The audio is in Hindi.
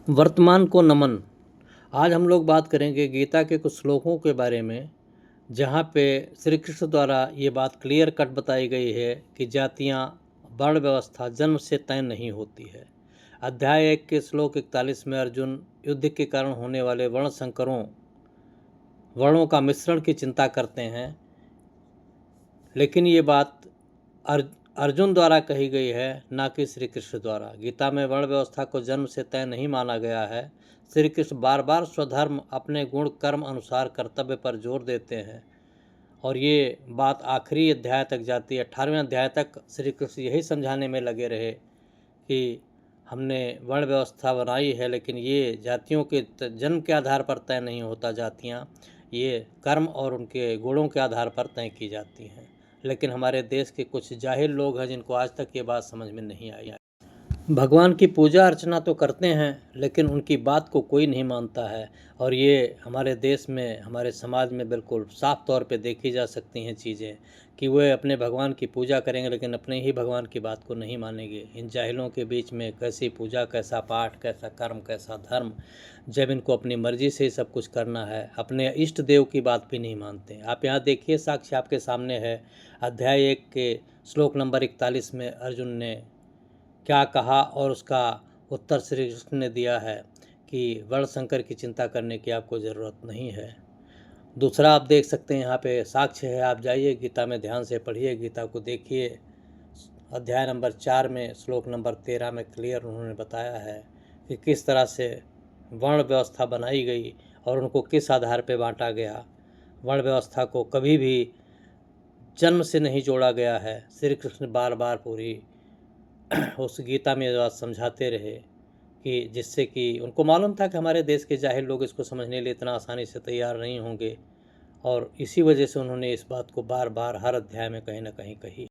वर्तमान को नमन। आज हम लोग बात करेंगे गीता के कुछ श्लोकों के बारे में, जहाँ पे श्री कृष्ण द्वारा ये बात क्लियर कट बताई गई है कि जातियाँ, वर्ण व्यवस्था जन्म से तय नहीं होती है। अध्याय 1 के श्लोक 41 में अर्जुन युद्ध के कारण होने वाले वर्णों का मिश्रण की चिंता करते हैं, लेकिन ये बात अर्जुन द्वारा कही गई है, ना कि श्री कृष्ण द्वारा। गीता में वर्ण व्यवस्था को जन्म से तय नहीं माना गया है। श्री कृष्ण बार बार स्वधर्म, अपने गुण कर्म अनुसार कर्तव्य पर जोर देते हैं और ये बात आखिरी अध्याय तक जाती है। 18वें अध्याय तक श्री कृष्ण यही समझाने में लगे रहे कि हमने वर्ण व्यवस्था बनाई है, लेकिन ये जातियों के जन्म के आधार पर तय नहीं होता। जातियाँ ये कर्म और उनके गुणों के आधार पर तय की जाती हैं। लेकिन हमारे देश के कुछ जाहिल लोग हैं जिनको आज तक ये बात समझ में नहीं आई। भगवान की पूजा अर्चना तो करते हैं, लेकिन उनकी बात को कोई नहीं मानता है और ये हमारे देश में, हमारे समाज में बिल्कुल साफ तौर पे देखी जा सकती हैं चीज़ें कि वे अपने भगवान की पूजा करेंगे लेकिन अपने ही भगवान की बात को नहीं मानेंगे। इन जाहिलों के बीच में कैसी पूजा, कैसा पाठ, कैसा कर्म, कैसा धर्म, जब इनको अपनी मर्जी से सब कुछ करना है, अपने इष्ट देव की बात भी नहीं मानते। आप यहाँ देखिए, साक्ष्य आपके सामने है। अध्याय 1 के श्लोक नंबर 41 में अर्जुन ने क्या कहा और उसका उत्तर श्री कृष्ण ने दिया है कि वर्ण संकर की चिंता करने की आपको ज़रूरत नहीं है। दूसरा आप देख सकते हैं, यहाँ पे साक्ष्य है। आप जाइए गीता में ध्यान से पढ़िए, गीता को देखिए। अध्याय नंबर 4 में श्लोक नंबर 13 में क्लियर उन्होंने बताया है कि किस तरह से वर्ण व्यवस्था बनाई गई और उनको किस आधार पर बांटा गया। वर्ण व्यवस्था को कभी भी जन्म से नहीं जोड़ा गया है। श्री कृष्ण बार बार पूरी उस गीता में बात समझाते रहे कि जिससे कि उनको मालूम था कि हमारे देश के जाहिल लोग इसको समझने के लिए इतना आसानी से तैयार नहीं होंगे और इसी वजह से उन्होंने इस बात को बार बार हर अध्याय में कहीं ना कहीं कही।